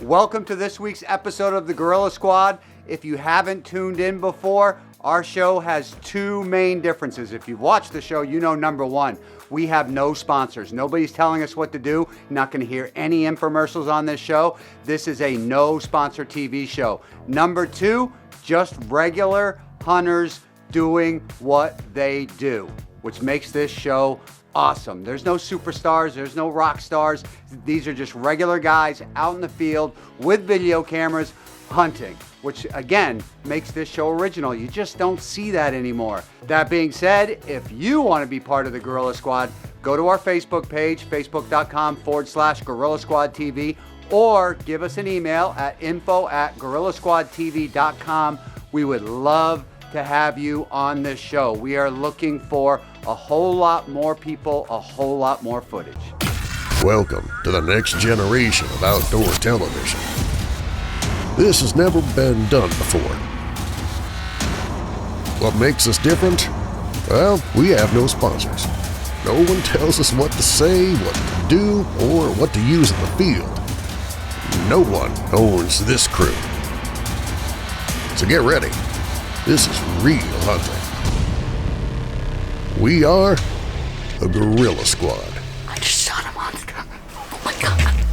Welcome to this week's episode of the Gorilla Squad. If you haven't tuned in before, our show has two main differences. If you've watched the show, you know number one, we have no sponsors. Nobody's telling us what to do. You're not going to hear any infomercials on this show. This is a no sponsor TV show. Number two, just regular hunters doing what they do, which makes this show awesome. There's no superstars, there's no rock stars. These are just regular guys out in the field with video cameras hunting, which again makes this show original. You just don't see that anymore. That being said, if you want to be part of the Gorilla Squad, go to our Facebook page, facebook.com/Gorilla Squad TV, or give us an email at info@gorillasquadtv.com. We would love to have you on this show. We are looking for a whole lot more people, a whole lot more footage. Welcome to the next generation of outdoor television. This has never been done before. What makes us different? Well, we have no sponsors. No one tells us what to say, what to do, or what to use in the field. No one owns this crew. So get ready. This is real hunting. We are the Gorilla Squad. I just shot a monster. Oh my God.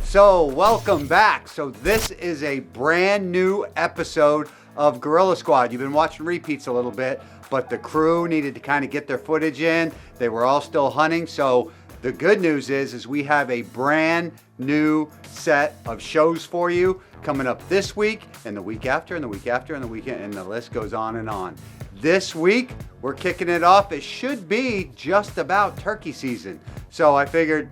So, welcome back. So, this is a brand new episode of Gorilla Squad. You've been watching repeats a little bit, but the crew needed to kind of get their footage in. They were all still hunting. So, the good news is we have a brand new set of shows for you coming up this week and the week after and the week after and the weekend, and the list goes on and on. This week, we're kicking it off. It should be just about turkey season. So I figured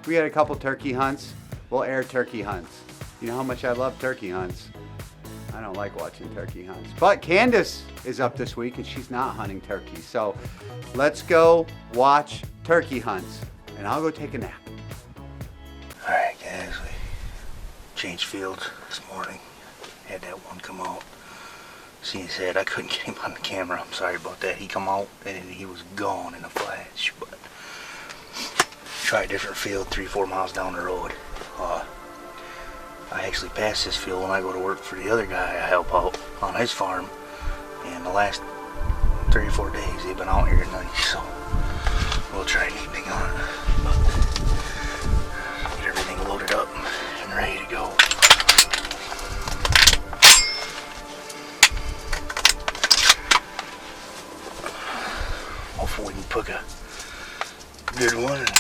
we had a couple turkey hunts. We'll air turkey hunts. You know how much I love turkey hunts. I don't like watching turkey hunts. But Candice is up this week and she's not hunting turkey. So let's go watch turkey hunts and I'll go take a nap. All right, guys, we changed fields this morning. Had that one come out. Seeing his head, I couldn't get him on the camera. I'm sorry about that. He come out and he was gone in a flash. But try a different field 3-4 miles down the road. I actually pass this field when I go to work for the other guy I help out on his farm. And the last 3 or 4 days they've been out here at night, so we'll try an evening on it. But get everything loaded up and ready to go. Hopefully we can pick a good one and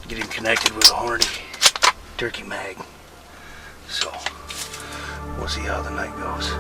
get him connected with a horny turkey mag. So we'll see how the night goes.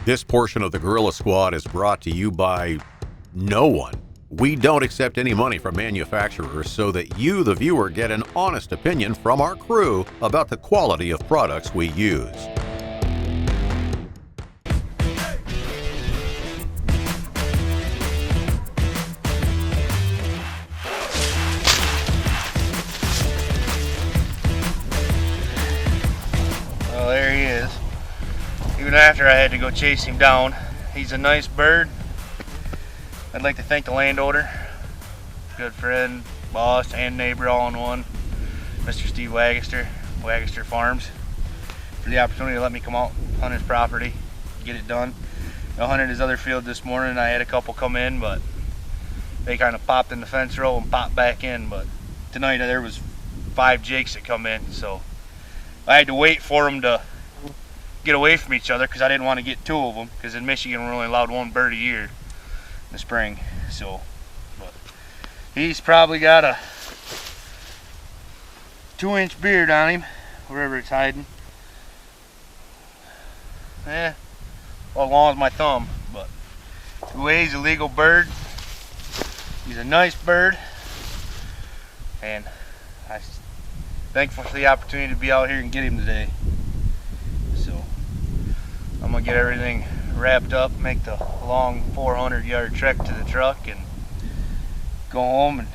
This portion of the Gorilla Squad is brought to you by no one. We don't accept any money from manufacturers so that you, the viewer, get an honest opinion from our crew about the quality of products we use. Well, there he is. Even after I had to go chase him down, he's a nice bird. I'd like to thank the landowner, good friend, boss, and neighbor all in one, Mr. Steve Wagaster, Wagaster Farms, for the opportunity to let me come out, hunt his property, get it done. I hunted his other field this morning. I had a couple come in, but they kind of popped in the fence row and popped back in. But tonight there was 5 jakes that come in, so I had to wait for them to get away from each other because I didn't want to get 2 of them, because in Michigan we're only allowed 1 bird a year in the spring. So, but he's probably got a 2-inch beard on him, wherever it's hiding. Well, as long as my thumb. But he's a legal bird. He's a nice bird, and I'm thankful for the opportunity to be out here and get him today. So I'm gonna get everything wrapped up, make the long 400-yard trek to the truck, and go home and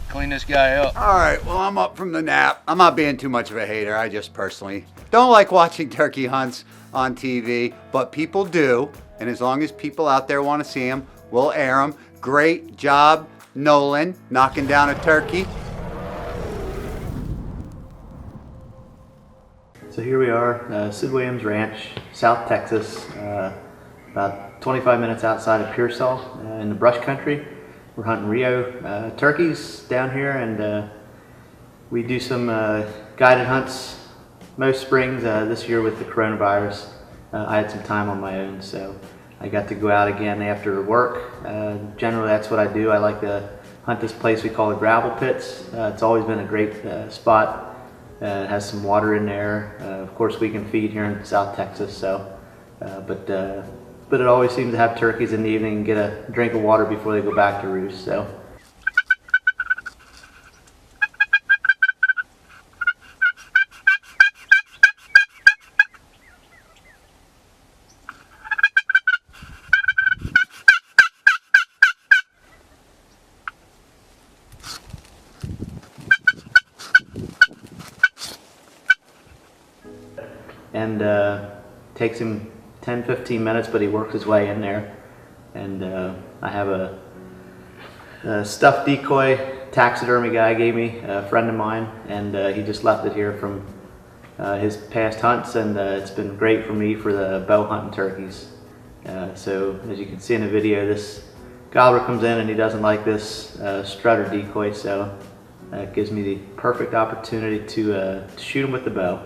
clean this guy up. All right, well, I'm up from the nap. I'm not being too much of a hater. I just personally don't like watching turkey hunts on TV, but people do. And as long as people out there want to see them, we'll air them. Great job, Noland, knocking down a turkey. So here we are, Sid Williams Ranch, South Texas, about 25 minutes outside of Pearsall in the brush country. We're hunting Rio turkeys down here, and we do some guided hunts most springs. This year with the coronavirus, I had some time on my own, so I got to go out again after work. Generally that's what I do. I like to hunt this place we call the Gravel Pits. It's always been a great spot. It has some water in there. Of course we can feed here in South Texas, so but it always seems to have turkeys in the evening and get a drink of water before they go back to roost. So. And takes him 10-15 minutes, but he works his way in there. And I have a stuffed decoy taxidermy guy gave me, a friend of mine, and he just left it here from his past hunts, and it's been great for me for the bow hunting turkeys. So as you can see in the video, this gobbler comes in and he doesn't like this strutter decoy, so it gives me the perfect opportunity to shoot him with the bow.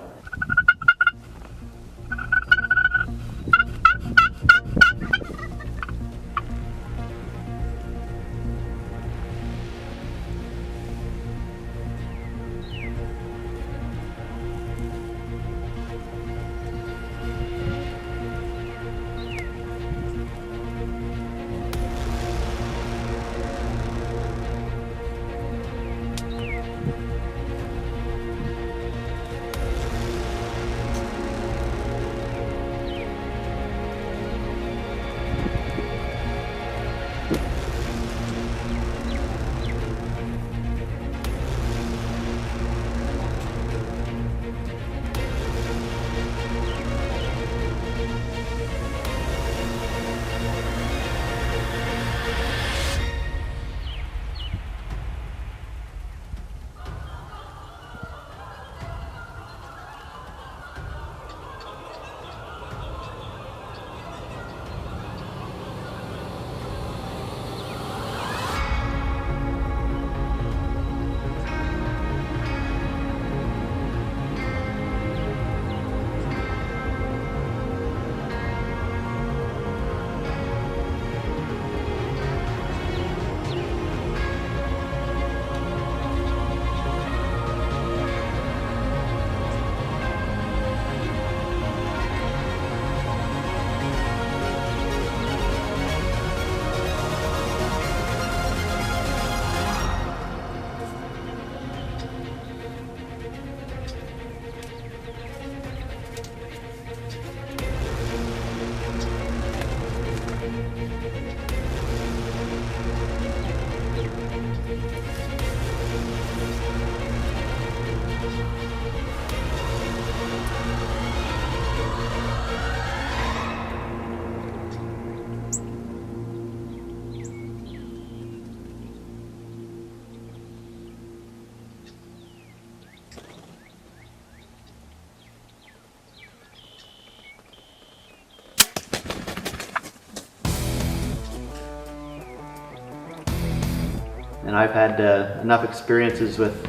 and I've had enough experiences with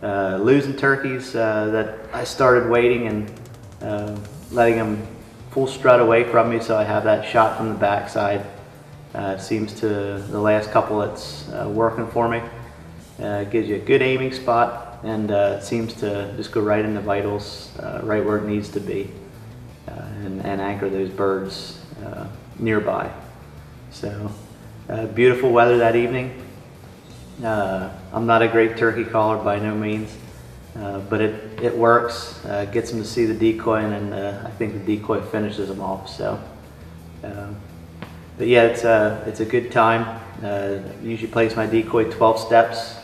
losing turkeys that I started waiting and letting them full strut away from me, so I have that shot from the backside. Seems to, the last couple, it's working for me. Gives you a good aiming spot, and it seems to just go right in the vitals, right where it needs to be, and anchor those birds nearby. So beautiful weather that evening. I'm not a great turkey caller by no means, but it works. Gets them to see the decoy, and I think the decoy finishes them off. So, but yeah, it's a good time. Usually place my decoy 12 steps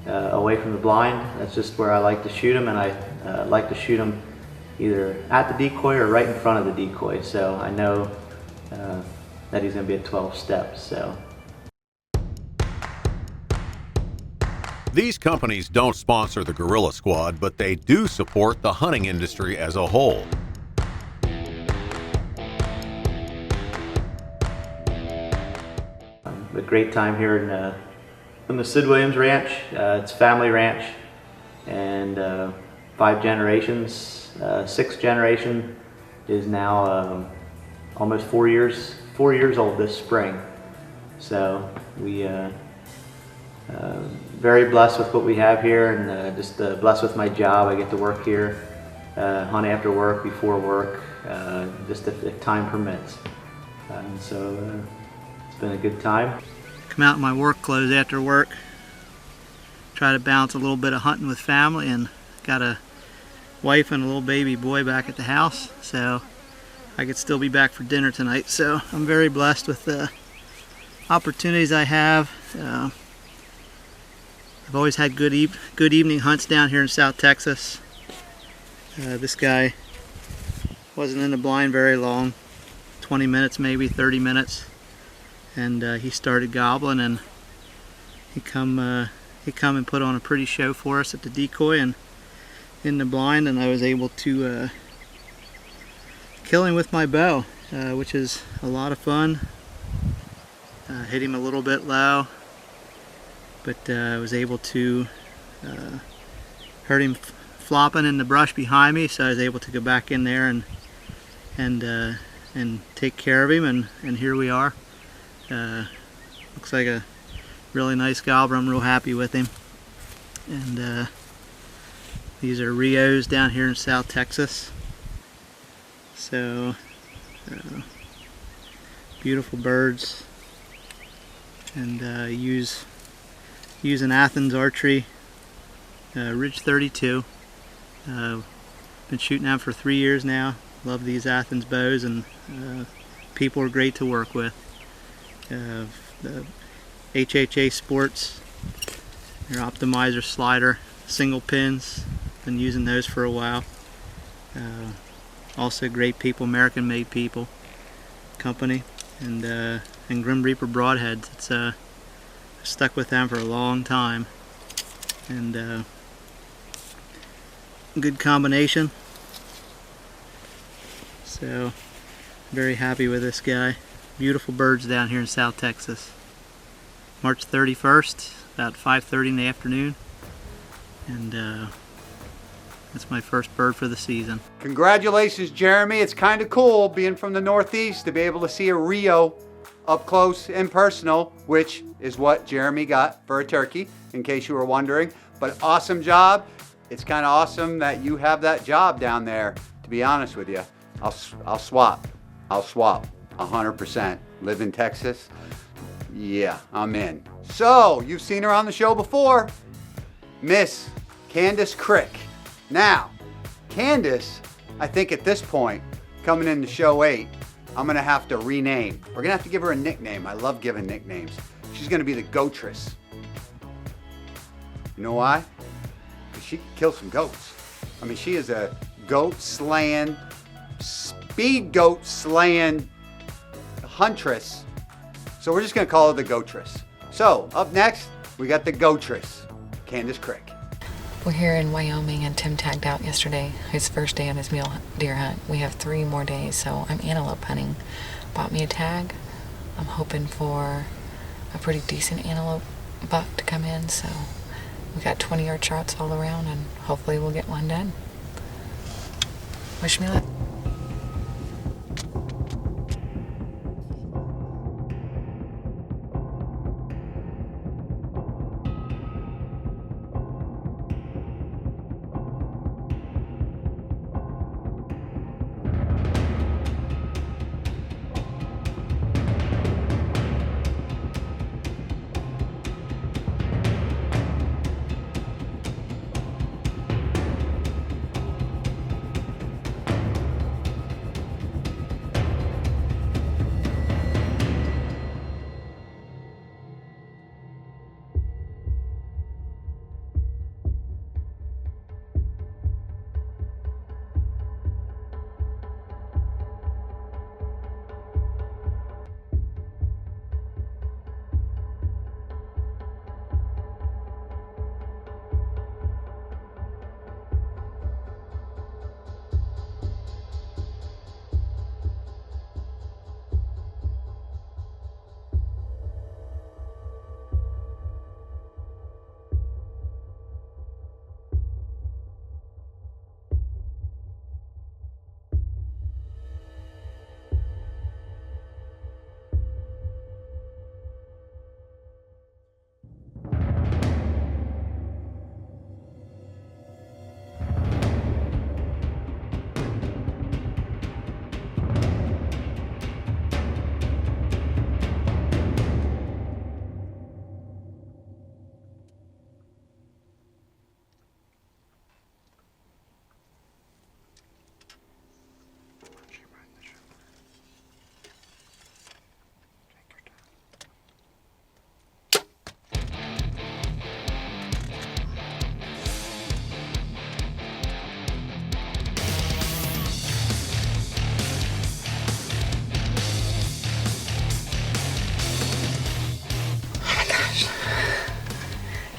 away from the blind. That's just where I like to shoot them, and I like to shoot them either at the decoy or right in front of the decoy. So I know that he's going to be at 12 steps. So. These companies don't sponsor the Gorilla Squad, but they do support the hunting industry as a whole. A great time here in the Sid Williams Ranch. It's a family ranch, and 5 generations. 6th generation is now almost 4 years old this spring. So we very blessed with what we have here, and just blessed with my job. I get to work here, hunt after work, before work, just if time permits. So it's been a good time. Come out in my work clothes after work, try to balance a little bit of hunting with family, and got a wife and a little baby boy back at the house, so I could still be back for dinner tonight. So I'm very blessed with the opportunities I have. I've always had good evening hunts down here in South Texas. This guy wasn't in the blind very long, 20 minutes maybe, 30 minutes, and he started gobbling, and he come and put on a pretty show for us at the decoy and in the blind, and I was able to kill him with my bow, which is a lot of fun. Hit him a little bit low, but I was able to hurt him flopping in the brush behind me, so I was able to go back in there and take care of him, and here we are. Looks like a really nice gobbler. I'm real happy with him. And these are Rios down here in South Texas. So beautiful birds, and use an Athens archery Ridge 32. Been shooting them for 3 years now. Love these Athens bows, and people are great to work with. The HHA Sports, their optimizer slider, single pins. Been using those for a while. Also great people, American made people company, and Grim Reaper broadheads. It's stuck with them for a long time, and good combination. So very happy with this guy. Beautiful birds down here in South Texas. March 31st, about 5:30 in the afternoon, and that's my first bird for the season. Congratulations, Jeremy. It's kind of cool being from the Northeast to be able to see a Rio up close and personal, which is what Jeremy got for a turkey, in case you were wondering. But awesome job. It's kind of awesome that you have that job down there, to be honest with you. I'll swap 100%. Live in Texas. Yeah, I'm in. So, you've seen her on the show before, Miss Candice Crick. Now, Candice, I think at this point, coming into show 8, I'm gonna have to rename. We're gonna have to give her a nickname. I love giving nicknames. She's gonna be the Goatress. You know why? Because she can kill some goats. I mean, she is a goat slaying, speed goat slaying huntress. So we're just gonna call her the Goatress. So up next, we got the Goatress, Candice Crick. We're here in Wyoming, and Tim tagged out yesterday, his first day on his mule deer hunt. We have 3 more days, so I'm antelope hunting. Bought me a tag. I'm hoping for a pretty decent antelope buck to come in, so we got 20-yard shots all around, and hopefully we'll get one done. Wish me luck.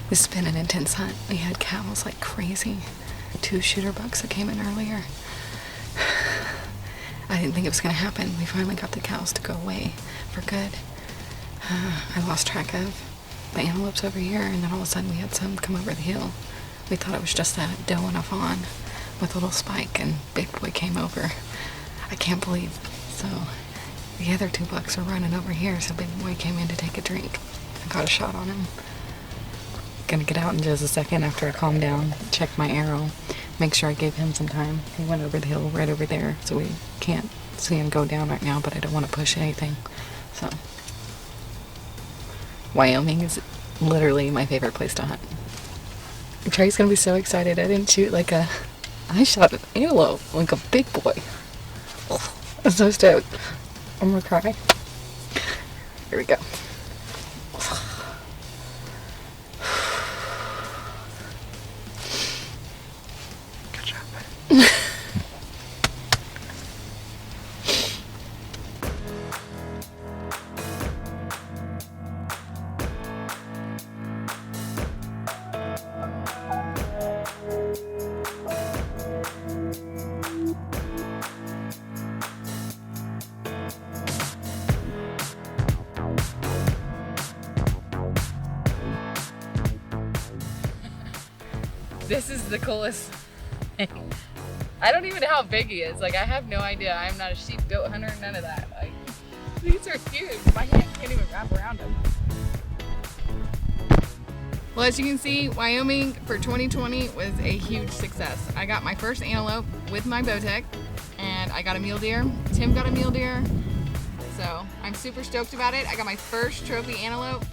This has been an intense hunt. We had cows like crazy. 2 shooter bucks that came in earlier. I didn't think it was going to happen. We finally got the cows to go away for good. I lost track of the antelopes over here, and then all of a sudden we had some come over the hill. We thought it was just that doe and a fawn with a little spike, and Big Boy came over. I can't believe. So the other 2 bucks are running over here, so Big Boy came in to take a drink. I got a shot on him. Gonna get out in just a second after I calm down, check my arrow, make sure I gave him some time. He went over the hill right over there, so we can't see him go down right now, but I don't want to push anything. So Wyoming is literally my favorite place to hunt. Trey's gonna be so excited. I shot an antelope like a big boy. I'm so stoked. I'm gonna cry. Here we go. This is the coolest thing. I don't even know how big he is. Like, I have no idea. I'm not a sheep, goat hunter, none of that. Like, these are huge. My hands can't even wrap around them. Well, as you can see, Wyoming for 2020 was a huge success. I got my first antelope with my Bowtech, and I got a mule deer. Tim got a mule deer. So I'm super stoked about it. I got my first trophy antelope.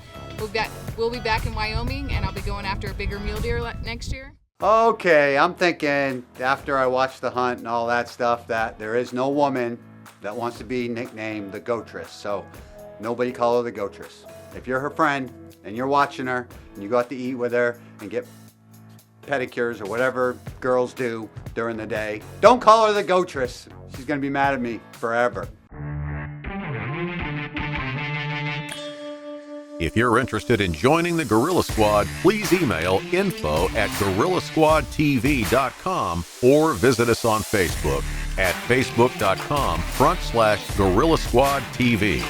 We'll be back in Wyoming, and I'll be going after a bigger mule deer next year. Okay, I'm thinking after I watch the hunt and all that stuff that there is no woman that wants to be nicknamed the Goatress. So nobody call her the Goatress. If you're her friend and you're watching her and you go out to eat with her and get pedicures or whatever girls do during the day, don't call her the Goatress. She's gonna be mad at me forever. If you're interested in joining the Gorilla Squad, please email info@gorillasquadtv.com or visit us on Facebook at facebook.com/Gorilla Squad TV.